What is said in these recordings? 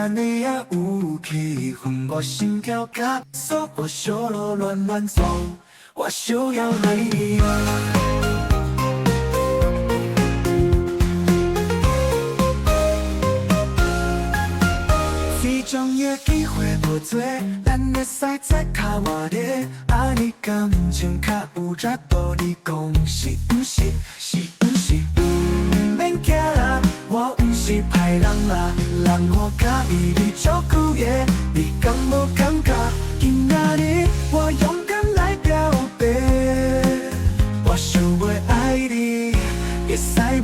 遐尼啊有气氛，我心跳加速，我小路乱乱走，我想要你。非常的机会无多，咱会使再卡活热，安尼感情较有热度。你讲是不是？是不是？免惊啦，我不是歹人啦，人我介意你足久的，你敢无感觉？今仔日我勇敢来表白，我想要爱你，会使袂？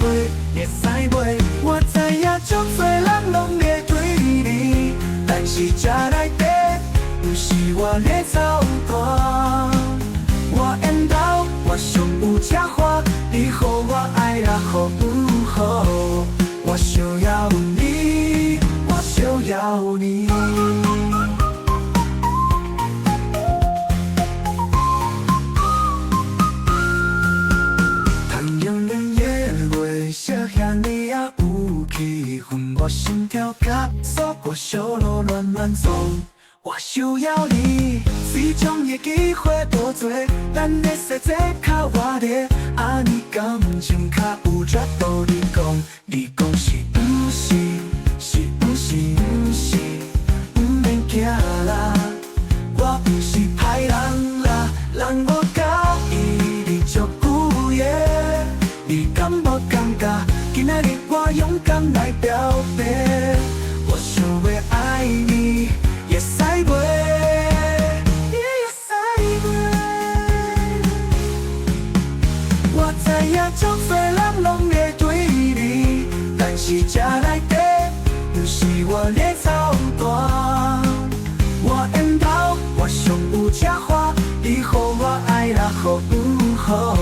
会使袂？我知影足多人拢会对你，但是这内底不是我咧操蛋。我缘投，我上有这花，你予我爱啦，予不好？我想要你，我想要你。太阳的夜月下遐尼啊有气氛，我心跳加速，我小路乱乱走。我想要你，非常的机会无多，咱会使这较活热，安尼感情较有热度。你讲是不是？是不是？不是？不免惊啦，我不是歹人啦，人无介意你足久的，你敢无感觉？今仔日我勇敢来表白，我想要爱你。会使袂？你会使袂？我知影足多人拢会对你，但是这内底不是我咧操蛋。我缘投，我上有这花，你予我爱啦，予不好？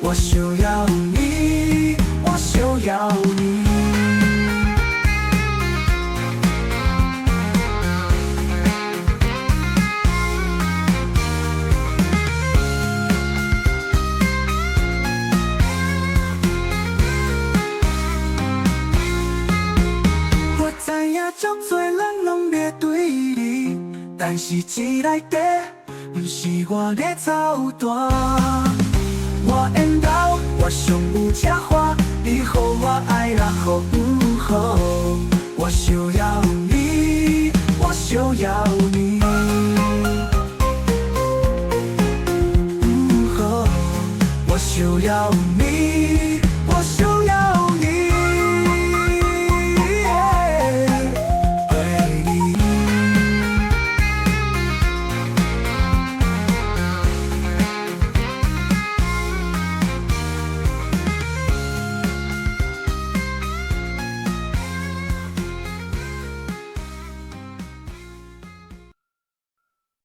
我想要你，我想要你。足多人拢会对你，但是这内底不是我咧操蛋。我缘投，我上有这花，你予我爱啦，予不好？我想要你，我想要你。不好，我想要你。